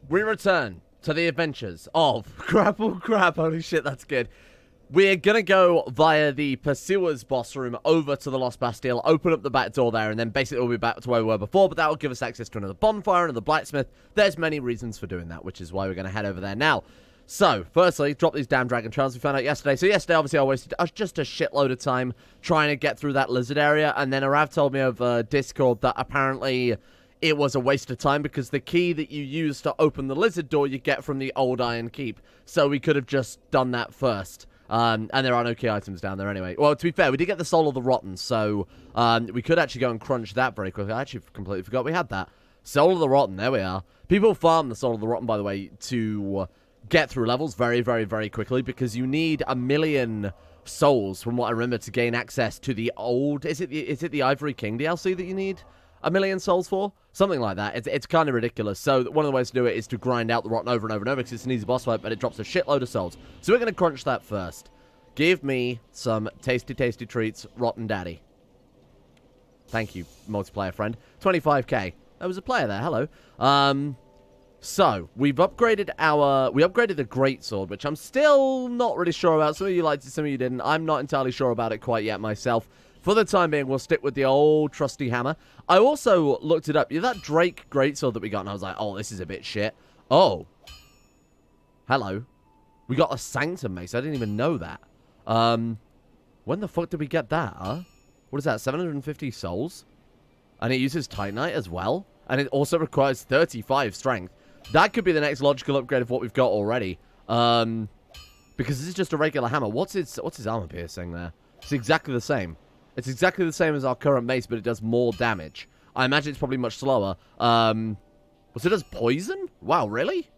we return to the adventures of Grapple Krap. Holy shit, that's good. We're gonna go via the Pursuer's boss room over to the Lost Bastille, open up the back door there, and then basically we'll be back to where we were before, but that will give us access to another bonfire, another blacksmith. There's many reasons for doing that, which is why we're gonna head over there now. So, firstly, drop these damn dragon trails we found out yesterday. So yesterday, obviously, I wasted just a shitload of time trying to get through that lizard area, and then Arav told me over Discord that apparently it was a waste of time because the key that you use to open the lizard door you get from the old Iron Keep. So we could have just done that first. And there are no key items down there anyway. Well, to be fair, we did get the Soul of the Rotten, so we could actually go and crunch that very quickly. I actually completely forgot we had that. Soul of the Rotten, there we are. People farm the Soul of the Rotten, by the way, to get through levels very, very, very quickly because you need 1,000,000 souls, from what I remember, to gain access to the old... Is it the Ivory King DLC that you need 1,000,000 souls for? Something like that. It's kind of ridiculous. So one of the ways to do it is to grind out the Rotten over and over and over because it's an easy boss fight, but it drops a shitload of souls. So we're going to crunch that first. Give me some tasty, tasty treats, Rotten Daddy. Thank you, multiplayer friend. 25k. There was a player there. Hello. So, we upgraded the greatsword, which I'm still not really sure about. Some of you liked it, some of you didn't. I'm not entirely sure about it quite yet myself. For the time being, we'll stick with the old trusty hammer. I also looked it up. Yeah, that Drake greatsword that we got, and I was like, oh, this is a bit shit. Oh. Hello. We got a Sanctum mace. I didn't even know that. When the fuck did we get that, huh? What is that, 750 souls? And it uses Titanite as well? And it also requires 35 strength. That could be the next logical upgrade of what we've got already. Because this is just a regular hammer. What's its armor piercing there? It's exactly the same. It's exactly the same as our current mace, but it does more damage. I imagine it's probably much slower. So it does poison? Wow, really?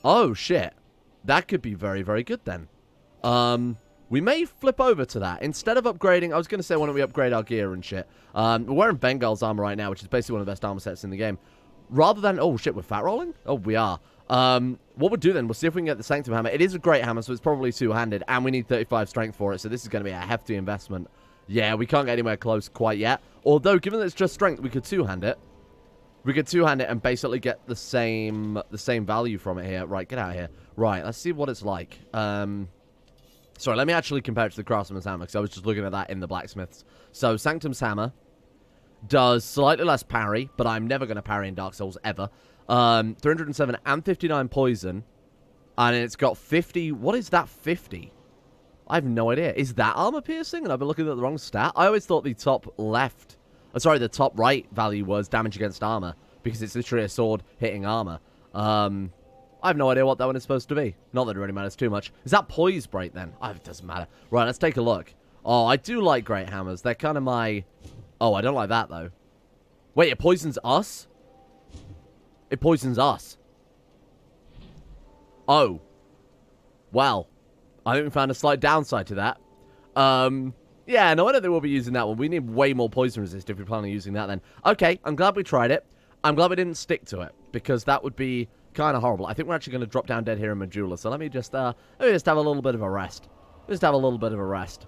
Oh, shit. That could be very, very good then. We may flip over to that. Instead of upgrading, I was going to say, why don't we upgrade our gear and shit. We're wearing Bengal's armor right now, which is basically one of the best armor sets in the game. Rather than... Oh, shit, we're fat rolling? Oh, we are. What we'll do then, we'll see if we can get the Sanctum hammer. It is a great hammer, so it's probably two-handed, and we need 35 strength for it, so this is going to be a hefty investment. Yeah, we can't get anywhere close quite yet. Although, given that it's just strength, we could two-hand it. We could two-hand it and basically get the same value from it here. Right, get out of here. Right, let's see what it's like. Sorry, let me actually compare it to the Craftsman's hammer, because I was just looking at that in the blacksmiths. So, Sanctum's hammer does slightly less parry, but I'm never going to parry in Dark Souls, ever. 307 and 59 poison, and it's got 50... What is that 50? I have no idea. Is that armor piercing? And I've been looking at the wrong stat. I always thought the top left... sorry, the top right value was damage against armor, because it's literally a sword hitting armor. I have no idea what that one is supposed to be. Not that it really matters too much. Is that poise break then? Oh, it doesn't matter. Right, let's take a look. Oh, I do like great hammers. They're kind of my... Oh, I don't like that, though. Wait, it poisons us? It poisons us. Oh. Well. I think we found a slight downside to that. Yeah, no, I don't think we'll be using that one. We need way more poison resist if we plan on using that then. Okay, I'm glad we tried it. I'm glad we didn't stick to it, because that would be kind of horrible. I think we're actually going to drop down dead here in Majula, so let me just have a little bit of a rest. Just have a little bit of a rest.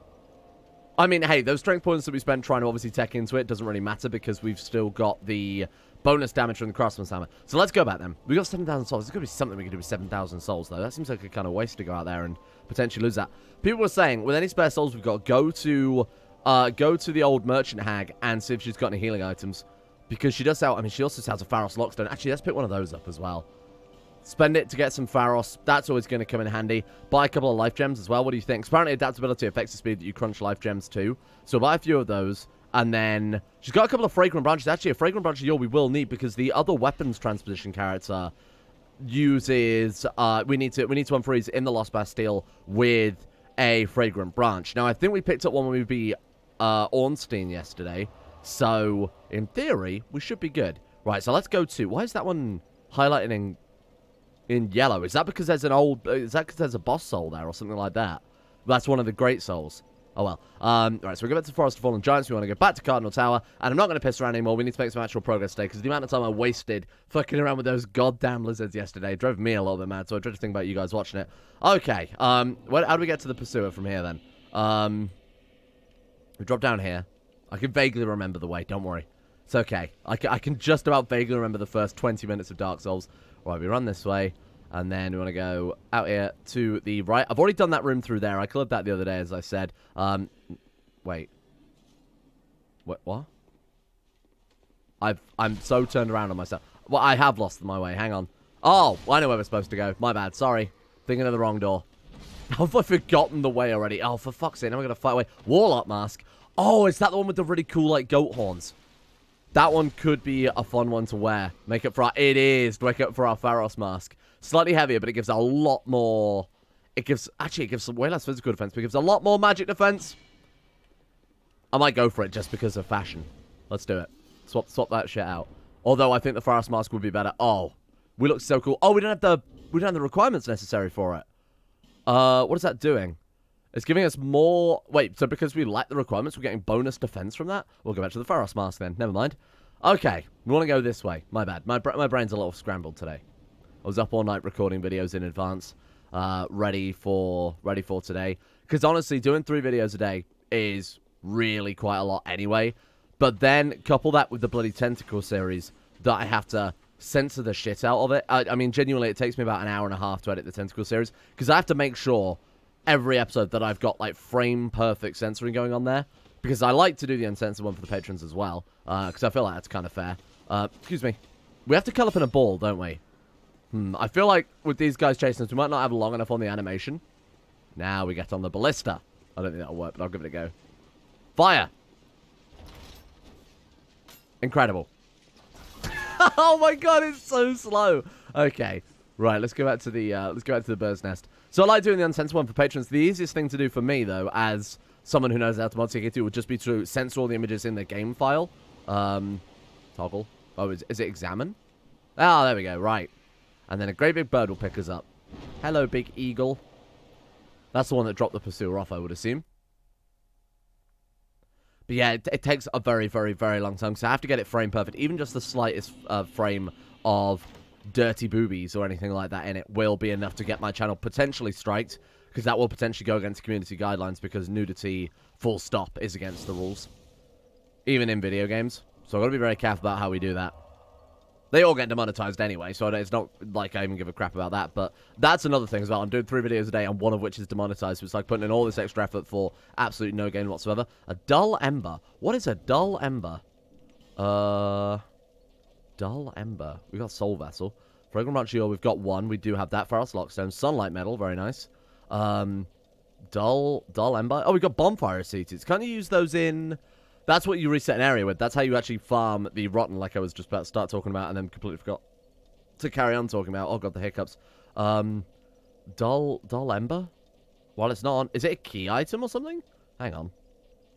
I mean, hey, those strength points that we spent trying to obviously tech into it doesn't really matter because we've still got the bonus damage from the Craftsman's hammer. So let's go back then. We got 7,000 souls. There's going to be something we can do with 7,000 souls, though. That seems like a kind of waste to go out there and potentially lose that. People were saying, with any spare souls we've got, go to the old merchant hag and see if she's got any healing items. Because she does sell... I mean, she also sells a Pharos Lockstone. Actually, let's pick one of those up as well. Spend it to get some Pharos. That's always going to come in handy. Buy a couple of life gems as well. What do you think? Apparently, adaptability affects the speed that you crunch life gems too. So buy a few of those. And then she's got a couple of fragrant branches. Actually, a fragrant branch of yore we will need because the other weapons transposition character uses... we need to unfreeze in the Lost Bastille with a fragrant branch. Now, I think we picked up one when we beat Ornstein yesterday. So, in theory, we should be good. Right, so let's go to... Why is that one highlighting in yellow? Is that because there's an old... Is that because there's a boss soul there or something like that? That's one of the great souls. Oh, well. Right, so we're going to Forest of Fallen Giants. We want to go back to Cardinal Tower. And I'm not going to piss around anymore. We need to make some actual progress today because the amount of time I wasted fucking around with those goddamn lizards yesterday drove me a little bit mad. So I tried to think about you guys watching it. Okay. How do we get to the Pursuer from here then? We drop down here. I can vaguely remember the way. Don't worry. It's okay. I can just about vaguely remember the first 20 minutes of Dark Souls. Right, we run this way, and then we want to go out here to the right. I've already done that room through there. I cleared that the other day, as I said. Wait. What? I'm so turned around on myself. Well, I have lost my way. Hang on. Oh, I know where we're supposed to go. My bad. Sorry. Thinking of the wrong door. Have I forgotten the way already? Oh, for fuck's sake. Now we're going to fight away. Warlock mask. Oh, is that the one with the really cool, like, goat horns? That one could be a fun one to wear. Make it for our... It is. Make it for our Pharos mask. Slightly heavier, but it gives a lot more... Actually, it gives way less physical defense, but it gives a lot more magic defense. I might go for it just because of fashion. Let's do it. Swap that shit out. Although I think the Pharos mask would be better. Oh, we look so cool. Oh, we don't have the requirements necessary for it. What is that doing? It's giving us more... Wait, so because we lack the requirements, we're getting bonus defense from that? We'll go back to the Pharos mask then. Never mind. Okay, we want to go this way. My bad. My brain's a little scrambled today. I was up all night recording videos in advance, ready for today. Because honestly, doing 3 videos a day is really quite a lot anyway. But then couple that with the bloody tentacle series that I have to censor the shit out of it. I mean, genuinely, it takes me about an hour and a half to edit the tentacle series because I have to make sure every episode that I've got like frame perfect censoring going on there, because I like to do the uncensored one for the patrons as well, because I feel like that's kind of fair. Excuse me. We have to curl up in a ball, don't we? I feel like with these guys chasing us, we might not have long enough on the animation. Now we get on the ballista. I don't think that'll work, but I'll give it a go. Fire! Incredible. Oh my god, it's so slow. Okay, right. Let's go back to the bird's nest. So I like doing the uncensored one for patrons. The easiest thing to do for me, though, as someone who knows how to mod TK2, would just be to censor all the images in the game file. Toggle. Oh, is it examine? Ah, there we go. Right, and then a great big bird will pick us up. Hello, big eagle. That's the one that dropped the pursuer off, I would assume. But yeah, it takes a very, very, very long time, so I have to get it frame perfect. Even just the slightest frame of dirty boobies or anything like that in it will be enough to get my channel potentially striked, because that will potentially go against community guidelines, because nudity, full stop, is against the rules. Even in video games. So I've got to be very careful about how we do that. They all get demonetized anyway, so it's not like I even give a crap about that. But that's another thing as well. I'm doing 3 videos a day, and one of which is demonetized. So it's like putting in all this extra effort for absolutely no gain whatsoever. A dull ember. What is a dull ember? Dull ember. We got soul vessel. Fragrant branch ore, we've got 1. We do have that. Pharos lockstone. Sunlight metal. Very nice. Dull ember. Oh, we got bonfire acetes. Can't you use those in... That's what you reset an area with. That's how you actually farm the rotten, like I was just about to start talking about, and then completely forgot to carry on talking about. Oh god, the hiccups. Dull ember? While it's not on... Is it a key item or something? Hang on.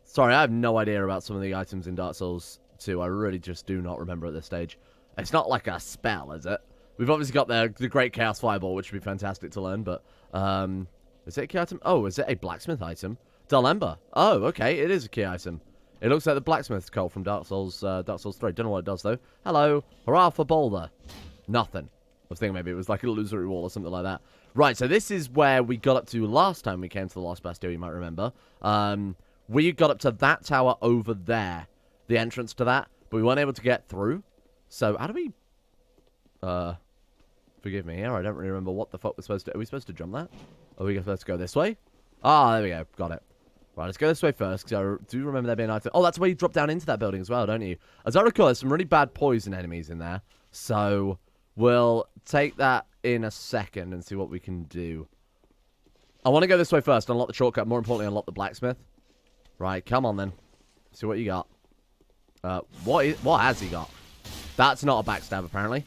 Sorry, I have no idea about some of the items in Dark Souls 2. I really just do not remember at this stage. It's not like a spell, is it? We've obviously got the Great Chaos Fireball, which would be fantastic to learn, but... is it a key item? Oh, is it a blacksmith item? Dull ember. Oh, okay, it is a key item. It looks like the blacksmith's coal from Dark Souls 3. Don't know what it does, though. Hello. Hurrah for Boulder. Nothing. I was thinking maybe it was like an illusory wall or something like that. Right, so this is where we got up to last time we came to the Lost Bastille, you might remember. We got up to that tower over there. The entrance to that. But we weren't able to get through. So, how do we... Forgive me here. I don't really remember what the fuck we're supposed to... Are we supposed to jump that? Are we supposed to go this way? Ah, there we go. Got it. Right, let's go this way first, because I do remember there being an item. Oh, that's where you drop down into that building as well, don't you? As I recall, there's some really bad poison enemies in there. So, we'll take that in a second and see what we can do. I want to go this way first, unlock the shortcut. More importantly, unlock the blacksmith. Right, come on then. See what you got. What has he got? That's not a backstab, apparently.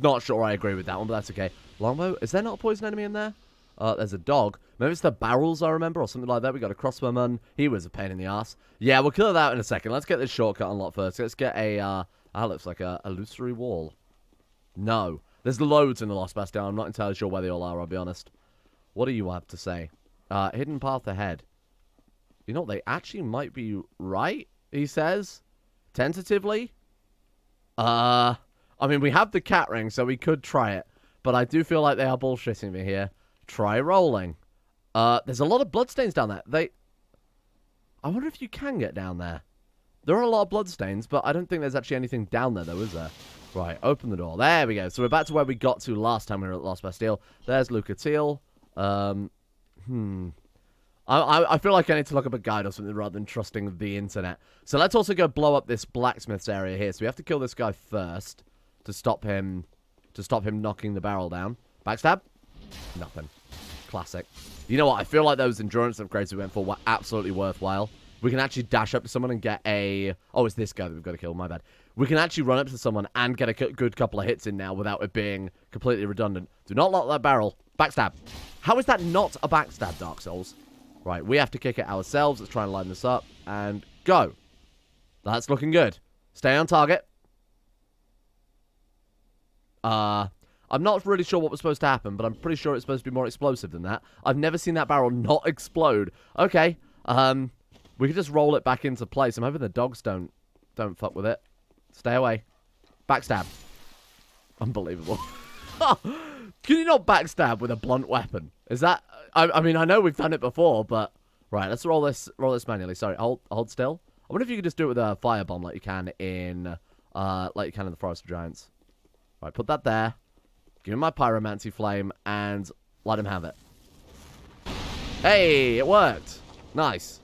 Not sure I agree with that one, but that's okay. Longbow, is there not a poison enemy in there? There's a dog. Maybe it's the barrels, I remember, or something like that. We got a crossbowman. He was a pain in the ass. Yeah, we'll kill that in a second. Let's get this shortcut unlocked first. Let's get a, that looks like a illusory wall. No. There's loads in the Lost Bastille. I'm not entirely sure where they all are, I'll be honest. What do you have to say? Hidden path ahead. You know what? They actually might be right, he says. Tentatively. I mean, we have the cat ring, so we could try it. But I do feel like they are bullshitting me here. Try rolling. There's a lot of bloodstains down there. I wonder if you can get down there. There are a lot of bloodstains, but I don't think there's actually anything down there, though, is there? Right, open the door. There we go. So we're back to where we got to last time we were at Lost Bastille. There's Luca Teal. I feel like I need to look up a guide or something rather than trusting the internet. So let's also go blow up this blacksmith's area here. So we have to kill this guy first to stop him knocking the barrel down. Backstab? Nothing. Classic. You know what? I feel like those endurance upgrades we went for were absolutely worthwhile. We can actually dash up to someone and get a... Oh, it's this guy that we've got to kill. My bad. We can actually run up to someone and get a good couple of hits in now without it being completely redundant. Do not lock that barrel. Backstab. How is that not a backstab, Dark Souls? Right, we have to kick it ourselves. Let's try and line this up. And go. That's looking good. Stay on target. I'm not really sure what was supposed to happen, but I'm pretty sure it's supposed to be more explosive than that. I've never seen that barrel not explode. Okay. We can just roll it back into place. I'm hoping the dogs don't fuck with it. Stay away. Backstab. Unbelievable. Can you not backstab with a blunt weapon? Is that... I mean, I know we've done it before, but... Right, let's roll this manually. Sorry, hold still. I wonder if you could just do it with a firebomb like you can in the Forest of Giants. Right, put that there. Give him my pyromancy flame and let him have it. Hey, it worked. Nice.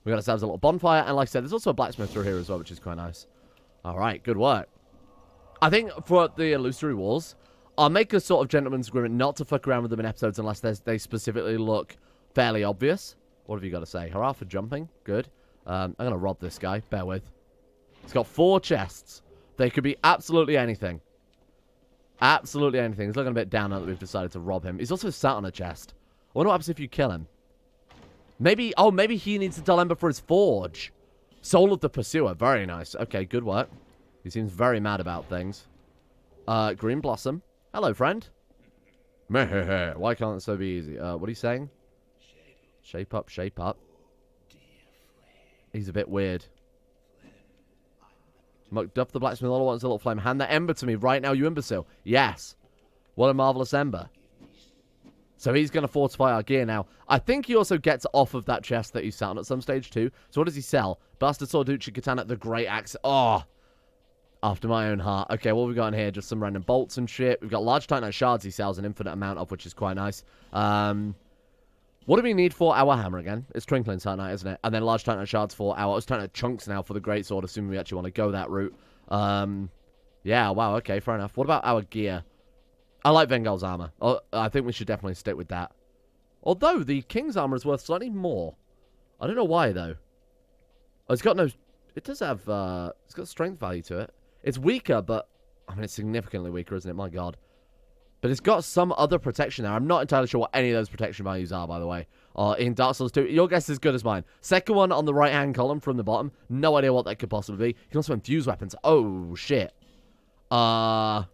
We got ourselves a little bonfire, and like I said, there's also a blacksmith through here as well, which is quite nice. All right, good work. I think for the illusory walls, I'll make a sort of gentleman's agreement not to fuck around with them in episodes unless they specifically look fairly obvious. What have you got to say? Hurrah for jumping. Good. I'm going to rob this guy. Bear with. He's got 4 chests. They could be absolutely anything. Absolutely anything. He's looking a bit down now that we've decided to rob him. He's also sat on a chest. I wonder what happens if you kill him. Maybe he needs a dull ember for his forge. Soul of the Pursuer. Very nice. Okay, good work. He seems very mad about things. Green Blossom. Hello, friend. Why can't it so be easy? What are you saying? Shape up, shape up. He's a bit weird. Duff the blacksmith all wants a little flame. Hand that ember to me right now, you imbecile. Yes. What a marvelous ember. So he's going to fortify our gear now. I think he also gets off of that chest that he sat on at some stage too. So what does he sell? Bastard Sword, Ducci Katana, the Great Axe. Oh, after my own heart. Okay, what have we got in here? Just some random bolts and shit. We've got large titanite shards he sells an infinite amount of, which is quite nice. What do we need for our hammer again? It's twinkling titanite, isn't it? And then large titanite shards for our... It's titanite chunks now for the great sword, assuming we actually want to go that route. Yeah, wow, okay, fair enough. What about our gear? I like Vengal's armor. Oh, I think we should definitely stick with that. Although, the King's armor is worth slightly more. I don't know why, though. Oh, it's got no... It does have... It's got strength value to it. It's weaker, but... I mean, it's significantly weaker, isn't it? My god. But it's got some other protection there. I'm not entirely sure what any of those protection values are, by the way. In Dark Souls 2, your guess is as good as mine. Second one on the right-hand column from the bottom. No idea what that could possibly be. You can also infuse weapons. Oh, shit. Right,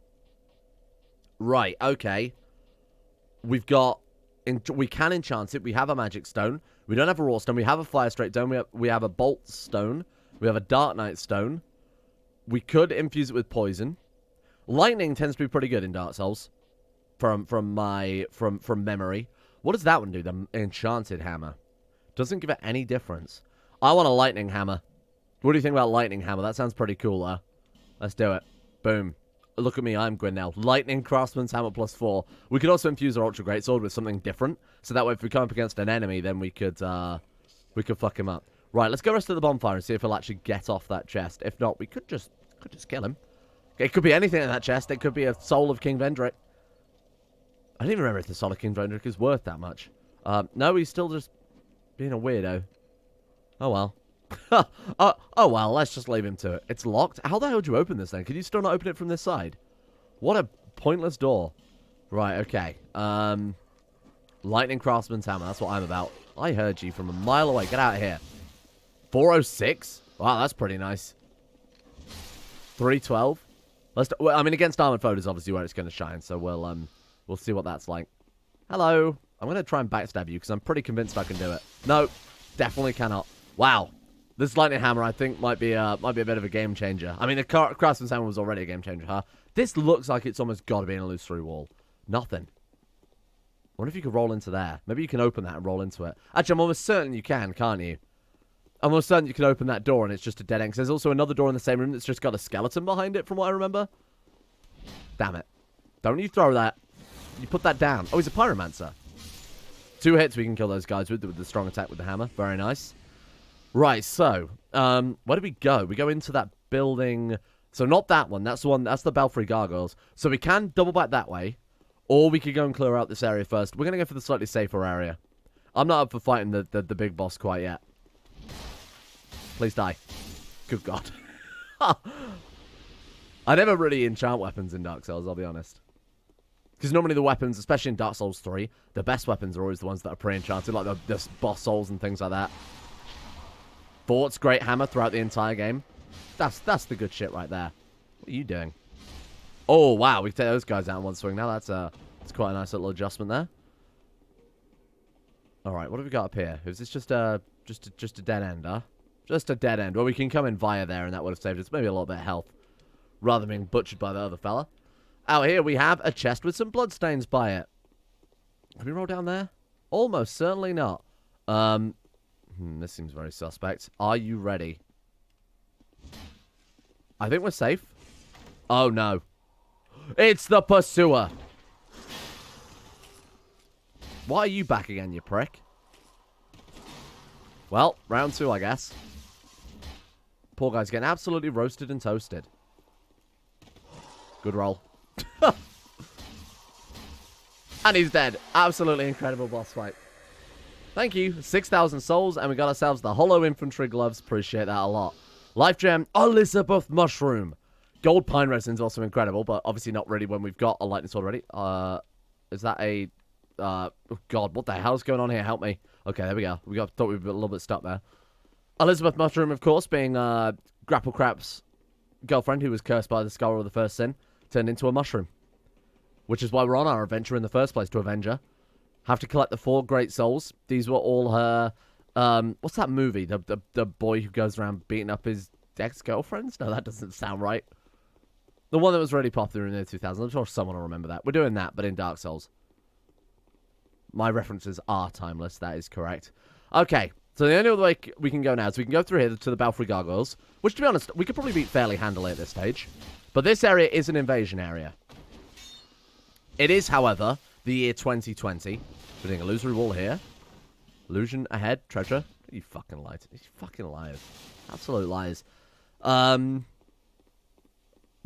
okay. We've got... We can enchant it. We have a magic stone. We don't have a raw stone. We have a fire straight stone. We have a bolt stone. We have a dark knight stone. We could infuse it with poison. Lightning tends to be pretty good in Dark Souls. From memory. What does that one do? The enchanted hammer. Doesn't give it any difference. I want a lightning hammer. What do you think about lightning hammer? That sounds pretty cool, huh? Let's do it. Boom. Look at me, I'm Gwyn now. Lightning Craftsman's Hammer +4. We could also infuse our Ultra Great Sword with something different. So that way if we come up against an enemy, then we could fuck him up. Right, let's go rest of the bonfire and see if he'll actually get off that chest. If not, we could just kill him. It could be anything in that chest. It could be a soul of King Vendrick. I don't even remember if the soul of King Vendrick is worth that much. No, he's still just being a weirdo. Oh well. Oh well, let's just leave him to it. It's locked? How the hell would you open this then? Can you still not open it from this side? What a pointless door. Right, okay. Lightning Craftsman's Hammer, that's what I'm about. I heard you from a mile away. Get out of here. 406? Wow, that's pretty nice. 312? Well, I mean, against armored foes is obviously where it's going to shine, so we'll see what that's like. Hello. I'm going to try and backstab you because I'm pretty convinced I can do it. No, definitely cannot. Wow. This lightning hammer, I think, might be a bit of a game changer. I mean, the Craftsman's Hammer was already a game changer, huh? This looks like it's almost got to be an illusory wall. Nothing. I wonder if you could roll into there. Maybe you can open that and roll into it. Actually, I'm almost certain you can, can't you? I'm almost certain you can open that door and it's just a dead end. 'Cause there's also another door in the same room that's just got a skeleton behind it, from what I remember. Damn it. Don't you throw that. You put that down. Oh, he's a pyromancer. 2 hits we can kill those guys with the strong attack with the hammer. Very nice. Right, so, where do we go? We go into that building. So not that one. That's the one. That's the Belfry Gargoyles. So we can double back that way. Or we could go and clear out this area first. We're going to go for the slightly safer area. I'm not up for fighting the big boss quite yet. Please die. Good God. I never really enchant weapons in Dark Souls, I'll be honest. Because normally the weapons, especially in Dark Souls 3, the best weapons are always the ones that are pre-enchanted, like the boss souls and things like that. Fort's great hammer throughout the entire game. That's the good shit right there. What are you doing? Oh, wow, we can take those guys out in one swing now. That's quite a nice little adjustment there. Alright, what have we got up here? Is this just a dead end, huh? Just a dead end. Well, we can come in via there, and that would have saved us maybe a little bit of health. Rather than being butchered by the other fella. Out here, we have a chest with some bloodstains by it. Can we roll down there? Almost certainly not. This seems very suspect. Are you ready? I think we're safe. Oh, no. It's the pursuer. Why are you back again, you prick? Well, round 2, I guess. Poor guy's getting absolutely roasted and toasted. Good roll. And he's dead. Absolutely incredible boss fight. Thank you. 6,000 souls, and we got ourselves the hollow infantry gloves. Appreciate that a lot. Life gem, Elizabeth mushroom. Gold pine resin's also incredible, but obviously not really when we've got a lightning sword already. Is that a... oh God, what the hell's going on here? Help me. Okay, there we go. Thought we were a little bit stuck there. Elizabeth mushroom, of course, being Grapple Krap's girlfriend, who was cursed by the Scholar of the First Sin, turned into a mushroom. Which is why we're on our adventure in the first place, to avenge her. Have to collect the 4 great souls. These were all her... what's that movie? The boy who goes around beating up his ex-girlfriends? No, that doesn't sound right. The one that was really popular in the 2000s. I'm sure someone will remember that. We're doing that, but in Dark Souls. My references are timeless. That is correct. Okay, so the only other way we can go now is we can go through here to the Belfry Gargoyles, which, to be honest, we could probably beat fairly handily at this stage. But this area is an invasion area. It is, however, the year 2020. We're doing illusory wall here. Illusion ahead. Treasure. You fucking lied. You fucking liars. Absolute liars.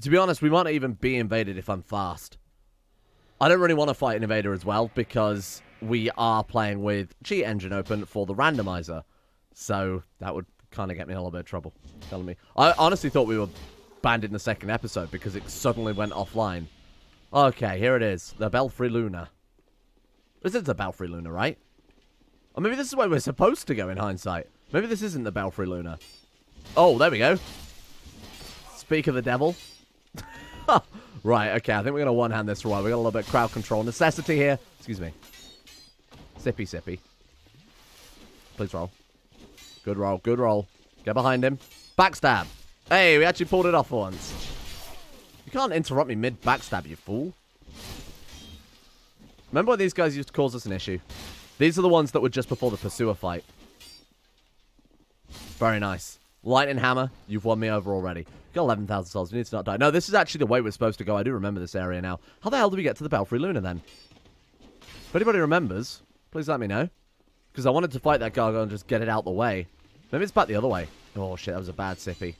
To be honest, we might not even be invaded if I'm fast. I don't really want to fight an invader as well, because we are playing with cheat engine open for the randomizer. So that would kind of get me in a little bit of trouble. Telling me. I honestly thought we were banned in the second episode because it suddenly went offline. Okay, here it is. The Belfry Luna. This is the Belfry Luna, right? Or maybe this is where we're supposed to go in hindsight. Maybe this isn't the Belfry Luna. Oh, there we go. Speak of the devil. Right, okay, I think we're going to one-hand this for a while. We got a little bit of crowd control necessity here. Excuse me. Sippy, sippy. Please roll. Good roll, good roll. Get behind him. Backstab. Hey, we actually pulled it off for once. You can't interrupt me mid-backstab, you fool. Remember when these guys used to cause us an issue? These are the ones that were just before the pursuer fight. Very nice. Lightning hammer, you've won me over already. Got 11,000 souls. We need to not die. No, this is actually the way we're supposed to go. I do remember this area now. How the hell do we get to the Belfry Luna then? If anybody remembers, please let me know. Because I wanted to fight that gargoyle and just get it out the way. Maybe it's back the other way. Oh shit, that was a bad sippy.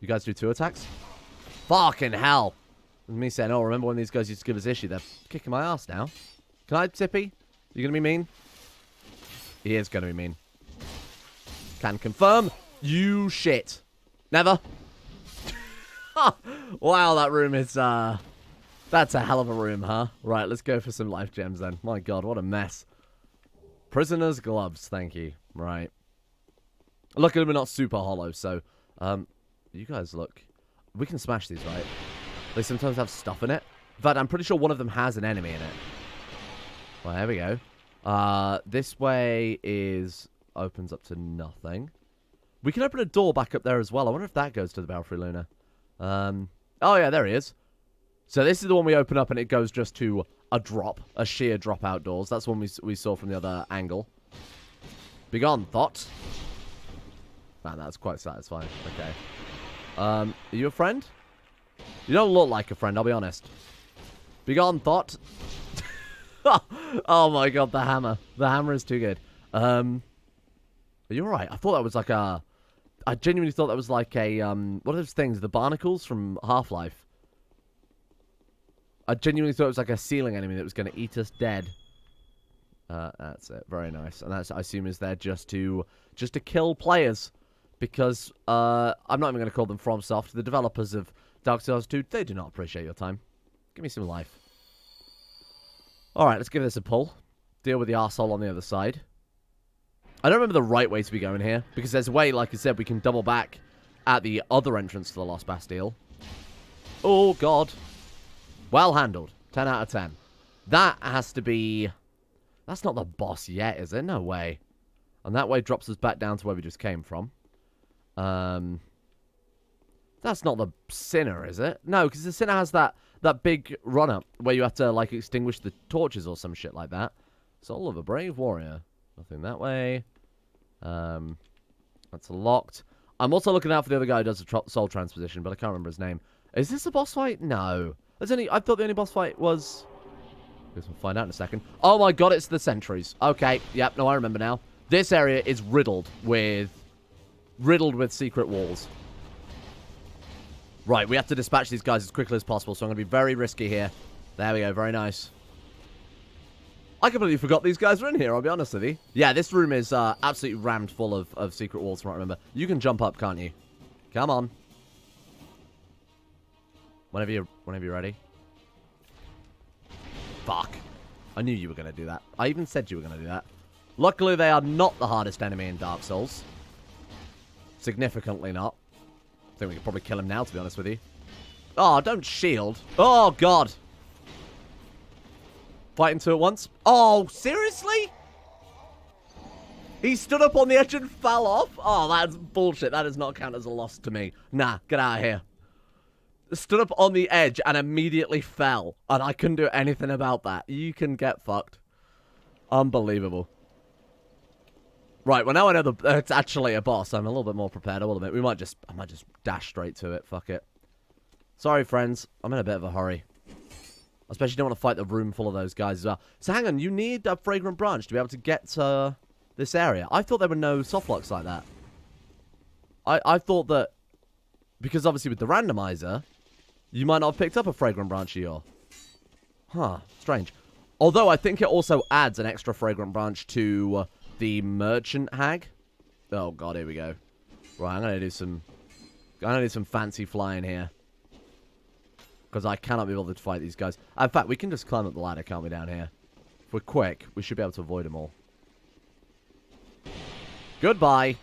You guys do 2 attacks? Fucking hell. And me saying, oh, remember when these guys used to give us issue? They're kicking my ass now. Can I, Sippy? You gonna be mean? He is gonna be mean. Can confirm. You shit. Never. Wow, that room is, that's a hell of a room, huh? Right, let's go for some life gems then. My god, what a mess. Prisoner's gloves, thank you. Right. Luckily, we're not super hollow, so, you guys look. We can smash these, right? They sometimes have stuff in it. In fact, I'm pretty sure one of them has an enemy in it. Well, there we go. This way opens up to nothing. We can open a door back up there as well. I wonder if that goes to the Belfry Luna. Oh, yeah, there he is. So this is the one we open up, and it goes just to a drop. A sheer drop outdoors. That's one we saw from the other angle. Begone, thought. Man, that's quite satisfying. Okay. Are you a friend? You don't look like a friend, I'll be honest. Be gone, thought. Oh my god, the hammer. The hammer is too good. Are you alright? I thought that was like a... I genuinely thought that was like a, what are those things? The barnacles from Half-Life. I genuinely thought it was like a ceiling enemy that was going to eat us dead. That's it. Very nice. And that's, I assume, is there just to kill players. Because, I'm not even going to call them FromSoft. The developers of Dark Souls 2, they do not appreciate your time. Give me some life. Alright, let's give this a pull. Deal with the arsehole on the other side. I don't remember the right way to be going here. Because there's a way, like I said, we can double back at the other entrance to the Lost Bastille. Oh, God. Well handled. 10 out of 10. That has to be... That's not the boss yet, is it? No way. And that way drops us back down to where we just came from. That's not the sinner, is it? No, because the sinner has that big run-up where you have to, like, extinguish the torches or some shit like that. Soul of a brave warrior. Nothing that way. That's locked. I'm also looking out for the other guy who does the soul transposition, but I can't remember his name. Is this a boss fight? No. I thought the only boss fight was... I guess we'll find out in a second. Oh my god, it's the sentries. Okay, yep, no, I remember now. This area is riddled with secret walls. Right, we have to dispatch these guys as quickly as possible, so I'm going to be very risky here. There we go, very nice. I completely forgot these guys were in here, I'll be honest with you. Yeah, this room is absolutely rammed full of secret walls, from what I remember. You can jump up, can't you? Come on. Whenever you're ready. Fuck. I knew you were going to do that. I even said you were going to do that. Luckily, they are not the hardest enemy in Dark Souls. Significantly not. I think we could probably kill him now, to be honest with you. Oh, don't shield. Oh, God. Fighting two at once. Oh, seriously? He stood up on the edge and fell off? Oh, that's bullshit. That does not count as a loss to me. Nah, get out of here. Stood up on the edge and immediately fell. And I couldn't do anything about that. You can get fucked. Unbelievable. Right, well now I know it's actually a boss. I'm a little bit more prepared, I will admit. I might just dash straight to it. Fuck it. Sorry, friends. I'm in a bit of a hurry. Especially don't want to fight the room full of those guys as well. So hang on, you need a fragrant branch to be able to get to this area. I thought there were no softlocks like that. I thought that, because obviously with the randomizer, you might not have picked up a fragrant branch of your... Huh, strange. Although I think it also adds an extra fragrant branch to the merchant hag. Oh god, here we go. Right, I'm gonna do some fancy flying here. Because I cannot be bothered to fight these guys. In fact, we can just climb up the ladder, can't we, down here? If we're quick, we should be able to avoid them all. Goodbye.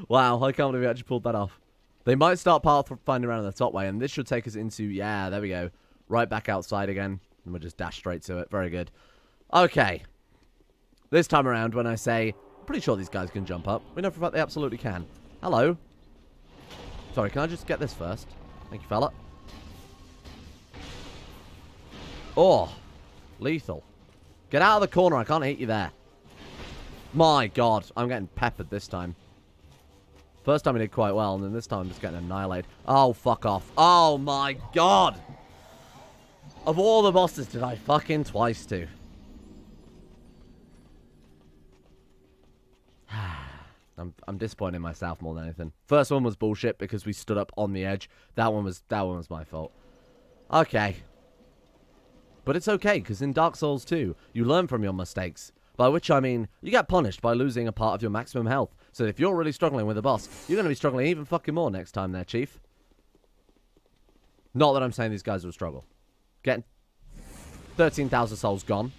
Wow, I can't believe we actually pulled that off. They might start finding around the top way, and this should take us into... Yeah, there we go. Right back outside again. And we'll just dash straight to it. Very good. Okay. This time around, when I say... I'm pretty sure these guys can jump up. We know for a fact they absolutely can. Hello. Sorry, can I just get this first? Thank you, fella. Oh. Lethal. Get out of the corner. I can't hit you there. My god. I'm getting peppered this time. First time I did quite well, and then this time I'm just getting annihilated. Oh, fuck off. Oh, my god. Of all the bosses, did I fucking twice to? I'm disappointed in myself more than anything. First one was bullshit because we stood up on the edge. That one was my fault. Okay. But it's okay, because in Dark Souls 2, you learn from your mistakes. By which I mean, you get punished by losing a part of your maximum health. So if you're really struggling with a boss, you're going to be struggling even fucking more next time there, Chief. Not that I'm saying these guys will struggle. Getting 13,000 souls gone.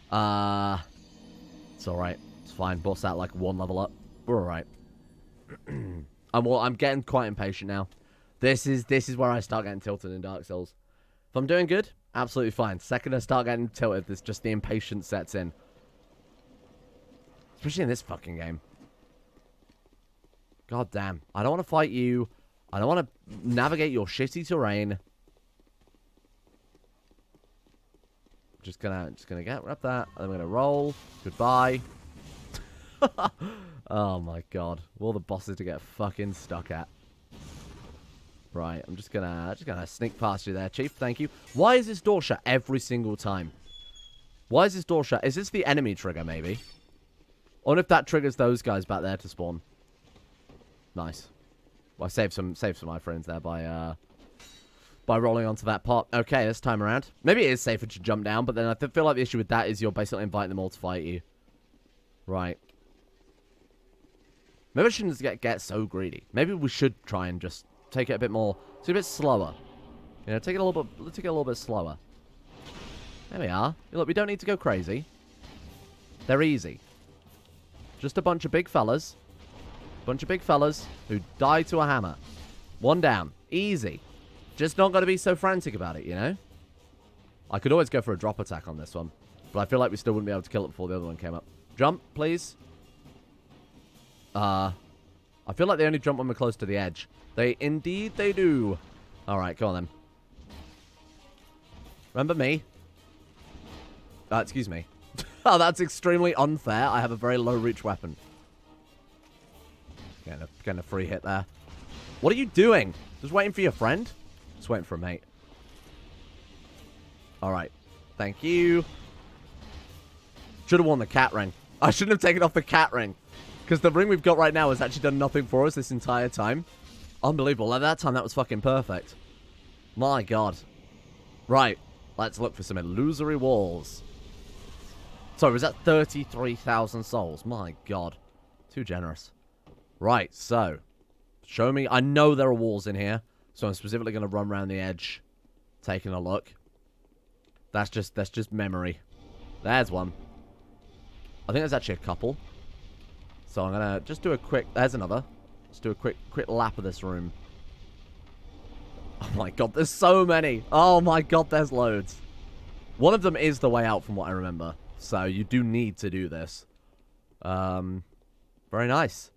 It's alright. It's fine. Boss that like one level up. We're alright. I'm getting quite impatient now. This is where I start getting tilted in Dark Souls. If I'm doing good, absolutely fine. Second I start getting tilted, there's just the impatience sets in. Especially in this fucking game. God damn. I don't want to fight you. I don't want to navigate your shitty terrain. Just gonna get grab that. And I'm gonna roll. Goodbye. Oh my god. All the bosses to get fucking stuck at. Right, I'm just gonna sneak past you there, Chief. Thank you. Why is this door shut every single time? Why is this door shut? Is this the enemy trigger, maybe? I wonder if that triggers those guys back there to spawn. Nice. Well, I saved some of my friends there by rolling onto that pot. Okay, this time around. Maybe it is safer to jump down, but then I feel like the issue with that is you're basically inviting them all to fight you. Right. Maybe I shouldn't get so greedy. Maybe we should try and just take it a bit more, a bit slower. You know, take it a little bit slower. There we are. Look, we don't need to go crazy. They're easy. Just a bunch of big fellas. Bunch of big fellas who die to a hammer. One down. Easy. Just not going to be so frantic about it, you know? I could always go for a drop attack on this one, but I feel like we still wouldn't be able to kill it before the other one came up. Jump, please. I feel like they only jump when we're close to the edge. Indeed they do. Alright, go on then. Remember me? Excuse me. Oh, that's extremely unfair. I have a very low reach weapon. Getting a free hit there. What are you doing? Just waiting for your friend? Just waiting for a mate. Alright. Thank you. Should have worn the cat ring. I shouldn't have taken off the cat ring. Because the ring we've got right now has actually done nothing for us this entire time. Unbelievable. At that time, that was fucking perfect. My god. Right. Let's look for some illusory walls. Sorry, was that 33,000 souls? My god. Too generous. Right, so. Show me. I know there are walls in here. So I'm specifically going to run around the edge. Taking a look. That's just memory. There's one. I think there's actually a couple. So I'm going to just do a quick... There's another. Let's do a quick lap of this room. Oh my god, there's so many. Oh my god, there's loads. One of them is the way out from what I remember. So you do need to do this. Very nice.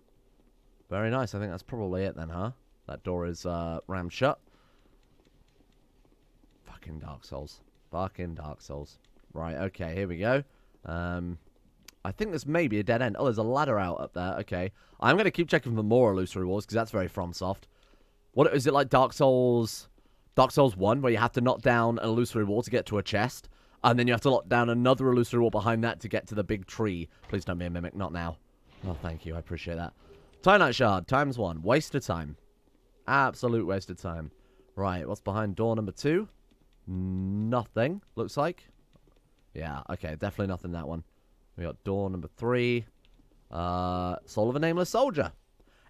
Very nice. I think that's probably it then, huh? That door is rammed shut. Fucking Dark Souls. Fucking Dark Souls. Right, okay, here we go. I think this may be a dead end. Oh, there's a ladder out up there. Okay. I'm going to keep checking for more illusory walls, because that's very FromSoft. What is it like Dark Souls 1, where you have to knock down an illusory wall to get to a chest, and then you have to knock down another illusory wall behind that to get to the big tree. Please don't be a mimic. Not now. Oh, thank you. I appreciate that. Titanite Shard, ×1. Waste of time. Absolute waste of time. Right, what's behind door number 2? Nothing, looks like. Yeah, okay, definitely nothing in that one. We got door number 3. Soul of a Nameless Soldier.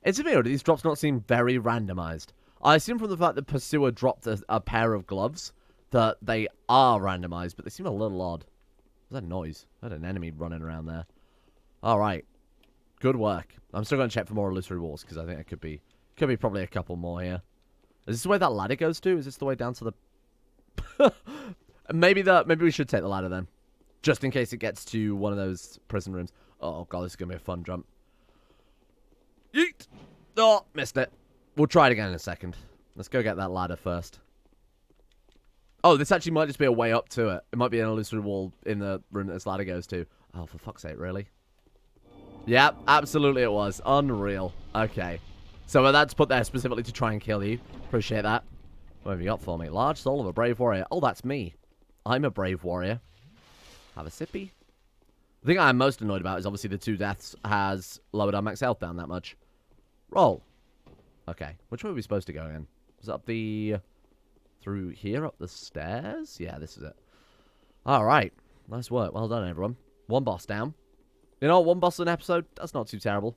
It's weird, these drops not seem very randomized. I assume from the fact that Pursuer dropped a pair of gloves that they are randomized, but they seem a little odd. What's that noise? I had an enemy running around there. Alright. Good work. I'm still going to check for more illusory walls, because I think it could be probably a couple more here. Is this the way that ladder goes to? Is this the way down to the... maybe we should take the ladder then. Just in case it gets to one of those prison rooms. Oh god, this is going to be a fun jump. Yeet! Oh, missed it. We'll try it again in a second. Let's go get that ladder first. Oh, this actually might just be a way up to it. It might be an illusory wall in the room that this ladder goes to. Oh, for fuck's sake, really? Yep, absolutely it was. Unreal. Okay. So that's put there specifically to try and kill you. Appreciate that. What have you got for me? Large soul of a brave warrior. Oh, that's me. I'm a brave warrior. Have a sippy. The thing I'm most annoyed about is obviously the 2 deaths has lowered our max health down that much. Roll. Okay. Which way are we supposed to go in? Was it up the... through here? Up the stairs? Yeah, this is it. Alright. Nice work. Well done, everyone. 1 boss down. You know, 1 boss in an episode? That's not too terrible.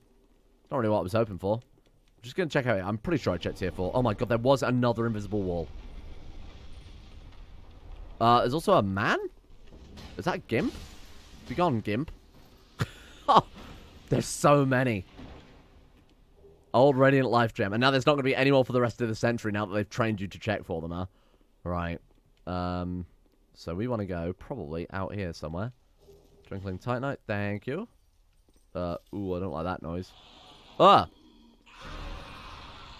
Not really what I was hoping for. I'm just going to check out here. I'm pretty sure I checked here for... Oh my god, there was another invisible wall. There's also a man? Is that Gimp? Be gone, Gimp. Oh, there's so many. Old Radiant Life Gem. And now there's not going to be any more for the rest of the century now that they've trained you to check for them, huh? Right. So we want to go probably out here somewhere. Twinkling Titanite, thank you. Ooh, I don't like that noise. Ah!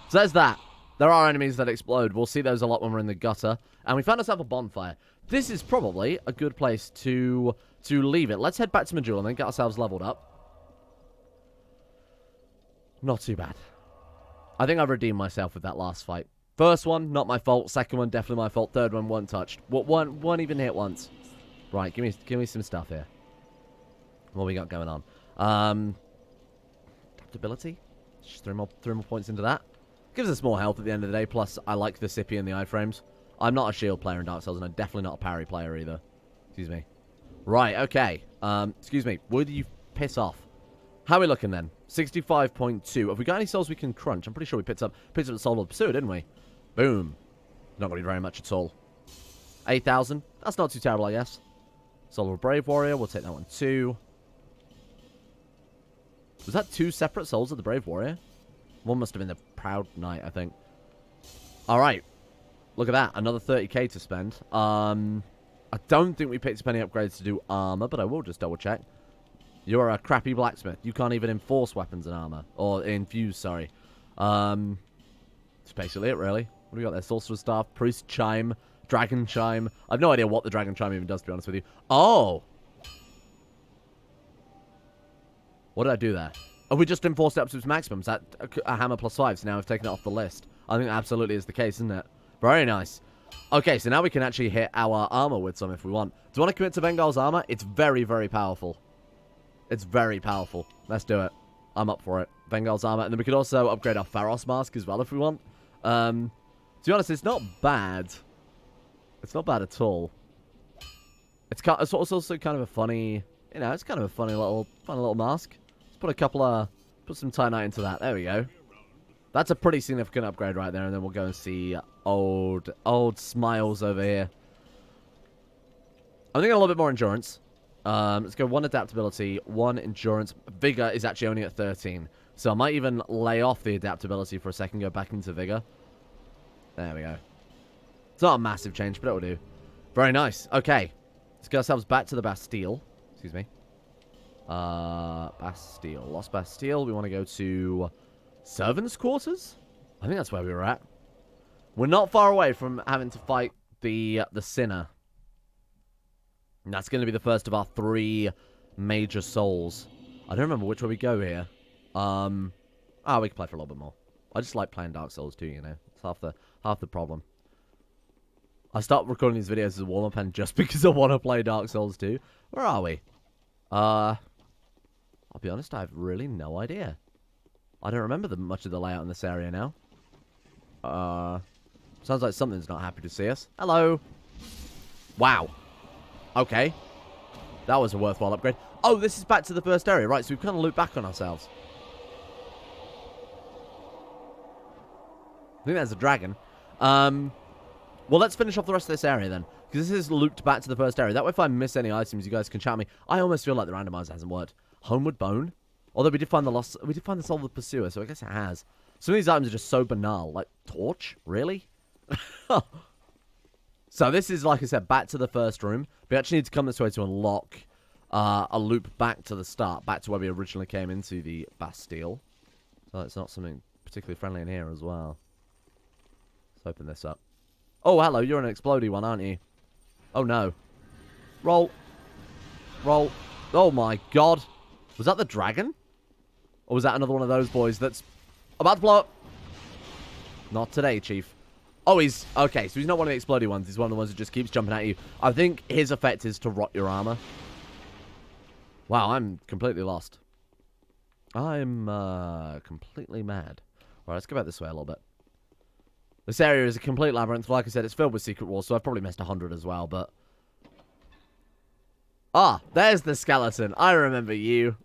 So there's that. There are enemies that explode. We'll see those a lot when we're in the gutter. And we found ourselves a bonfire. This is probably a good place to leave it. Let's head back to Majula and then get ourselves leveled up. Not too bad. I think I've redeemed myself with that last fight. First one, not my fault. Second one, definitely my fault. Third one, one touched. One even hit once. Right, give me some stuff here. What we got going on? Adaptability. Just throw more points into that. Gives us more health at the end of the day. Plus, I like the sippy and the iframes. I'm not a shield player in Dark Souls, and I'm definitely not a parry player either. Excuse me. Right, okay. Excuse me. Would you piss off? How are we looking then? 65.2. Have we got any souls we can crunch? I'm pretty sure we picked up the soul of the pursuit, didn't we? Boom. Not going to be very much at all. 8,000. That's not too terrible, I guess. Soul of a Brave Warrior. We'll take that one too. Was that 2 separate souls of the Brave Warrior? One must have been the Proud Knight, I think. Alright. Look at that. Another 30k to spend. I don't think we picked up any upgrades to do armor, but I will just double check. You're a crappy blacksmith. You can't even enforce weapons and armor. Or infuse, sorry. That's basically it, really. What do we got there? Sorcerer's Staff, Priest Chime, Dragon Chime. I have no idea what the Dragon Chime even does, to be honest with you. Oh! What did I do there? Oh, we just enforced it up to its maximum. Is that a hammer plus 5? So now we've taken it off the list. I think that absolutely is the case, isn't it? Very nice. Okay, so now we can actually hit our armor with some if we want. Do you want to commit to Bengal's armor? It's very, very powerful. It's very powerful. Let's do it. I'm up for it. Bengal's armor. And then we could also upgrade our Pharos mask as well if we want. To be honest, it's not bad. It's not bad at all. It's also kind of a funny... You know, it's kind of a fun little mask. Let's put some Titanite into that. There we go. That's a pretty significant upgrade right there. And then we'll go and see old Smiles over here. I'm thinking a little bit more endurance. Let's go 1 adaptability, 1 endurance. Vigor is actually only at 13. So I might even lay off the adaptability for a second, go back into Vigor. There we go. It's not a massive change, but it will do. Very nice. Okay. Let's get ourselves back to the Bastille. Excuse me. Bastille. Lost Bastille. We want to go to Servants' Quarters? I think that's where we were at. We're not far away from having to fight the Sinner. And that's going to be the first of our 3 major souls. I don't remember which way we go here. We can play for a little bit more. I just like playing Dark Souls too, you know. It's half the problem. I start recording these videos as a warm-up and just because I want to play Dark Souls 2. Where are we? I'll be honest, I have really no idea. I don't remember much of the layout in this area now. Sounds like something's not happy to see us. Hello. Wow. Okay. That was a worthwhile upgrade. Oh, this is back to the first area. Right, so we've kind of looped back on ourselves. I think there's a dragon. Well, let's finish off the rest of this area then. Because this is looped back to the first area. That way, if I miss any items, you guys can chat me. I almost feel like the randomizer hasn't worked. Homeward Bone. Although we did find the soul of the pursuer, so I guess it has. Some of these items are just so banal. Like, torch? Really? So this is, like I said, back to the first room. We actually need to come this way to unlock a loop back to the start. Back to where we originally came into the Bastille. So it's not something particularly friendly in here as well. Let's open this up. Oh, hello. You're an explodey one, aren't you? Oh, no. Roll. Roll. Oh, my God. Was that the dragon? Or was that another one of those boys that's about to blow up? Not today, Chief. Oh, he's... Okay, so he's not one of the explodey ones. He's one of the ones that just keeps jumping at you. I think his effect is to rot your armor. Wow, I'm completely lost. I'm completely mad. All right, let's go back this way a little bit. This area is a complete labyrinth. Like I said, it's filled with secret walls, so I've probably missed 100 as well, but... Ah, there's the skeleton. I remember you.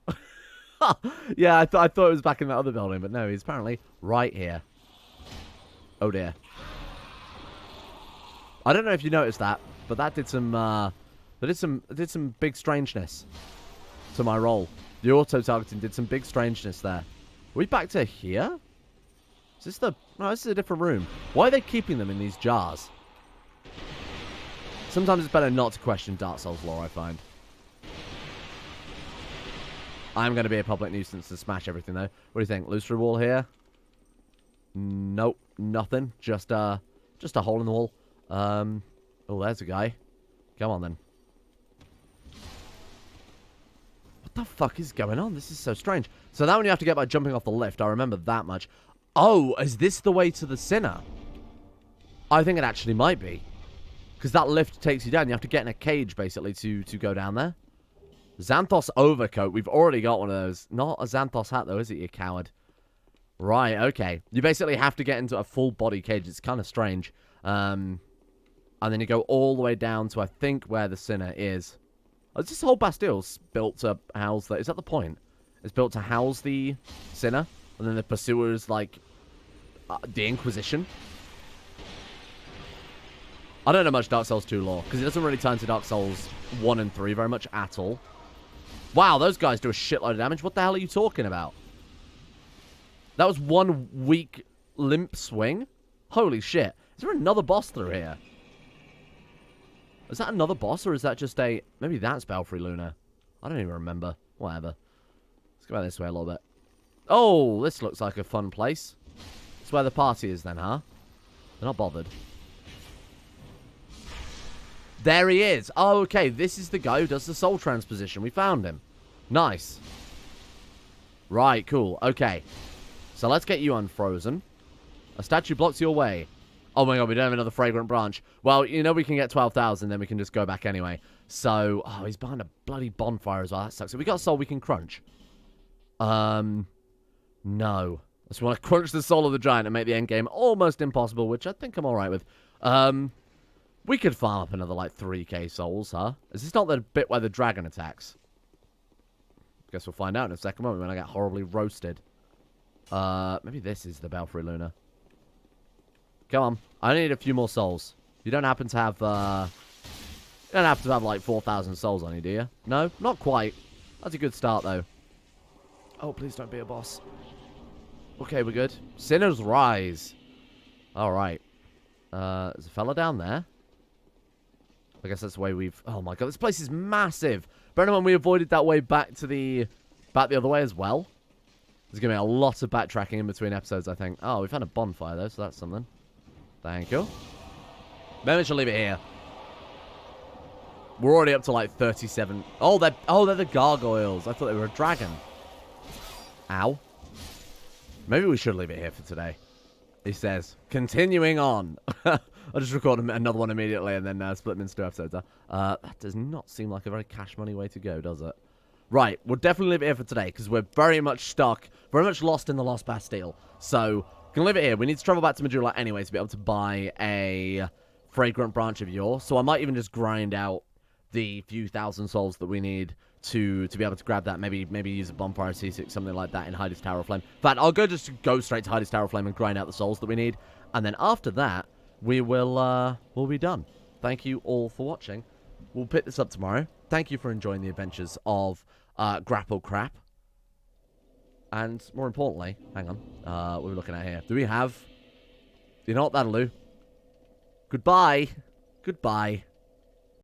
Yeah, I thought it was back in that other building, but no, he's apparently right here. Oh, dear. I don't know if you noticed that, but that did some big strangeness to my roll. The auto-targeting did some big strangeness there. Are we back to here? Is this the... No, this is a different room. Why are they keeping them in these jars? Sometimes it's better not to question Dark Souls lore, I find. I'm going to be a public nuisance to smash everything, though. What do you think? Illusory wall here? Nope. Nothing. Just a hole in the wall. Oh, there's a guy. Come on, then. What the fuck is going on? This is so strange. So that one you have to get by jumping off the lift. I remember that much. Oh, is this the way to the Sinner? I think it actually might be. Because that lift takes you down. You have to get in a cage, basically, to go down there. Xanthos overcoat. We've already got one of those. Not a Xanthos hat, though, is it, you coward? Right, okay. You basically have to get into a full body cage. It's kind of strange. And then you go all the way down to, I think, where the Sinner is. Oh, this whole Bastille's built to house that. Is that the point? It's built to house the Sinner. And then the Pursuer's, like, the Inquisition. I don't know much Dark Souls 2 lore, because it doesn't really turn to Dark Souls 1 and 3 very much at all. Wow, those guys do a shitload of damage. What the hell are you talking about? That was one weak, limp swing? Holy shit. Is there another boss through here? Is that another boss, or is that just a... Maybe that's Belfry Luna. I don't even remember. Whatever. Let's go back this way a little bit. Oh, this looks like a fun place. It's where the party is then, huh? They're not bothered. There he is. Oh, okay. This is the guy who does the soul transposition. We found him. Nice. Right, cool. Okay. So let's get you unfrozen. A statue blocks your way. Oh my god, we don't have another fragrant branch. Well, you know we can get 12,000, then we can just go back anyway. So, oh, he's behind a bloody bonfire as well. That sucks. So we got a soul we can crunch. No. I just want to crunch the soul of the giant and make the end game almost impossible, which I think I'm alright with. We could farm up another, like, 3k souls, huh? Is this not the bit where the dragon attacks? Guess we'll find out in a second moment when I get horribly roasted. Maybe this is the Belfry Luna. Come on. I need a few more souls. You don't happen to have, you don't have to have, like, 4,000 souls on you, do you? No? Not quite. That's a good start, though. Oh, please don't be a boss. Okay, we're good. Sinner's Rise. Alright. There's a fella down there. I guess that's the way we've... Oh my god, this place is massive. Bear in mind, we avoided that way back to the... Back the other way as well. There's going to be a lot of backtracking in between episodes, I think. Oh, we found a bonfire, though, so that's something. Thank you. Maybe I should leave it here. We're already up to, like, 37... Oh, they're the gargoyles. I thought they were a dragon. Ow. Maybe we should leave it here for today. He says, continuing on. I'll just record another one immediately and then split them into 2 episodes. That does not seem like a very cash money way to go, does it? Right, we'll definitely leave it here for today because we're very much stuck, very much lost in the Lost Bastille. So, gonna leave it here. We need to travel back to Majula anyway to be able to buy a fragrant branch of yore. So I might even just grind out the few thousand souls that we need to be able to grab that. Maybe use a bonfire C6, something like that in Heidi's Tower of Flame. In fact, I'll go straight to Heidi's Tower of Flame and grind out the souls that we need. And then after that, we'll be done. Thank you all for watching. We'll pick this up tomorrow. Thank you for enjoying the adventures of Grapple Krap. And more importantly, hang on, what are we looking at here? Do we have... You know what that'll do? Goodbye. Goodbye.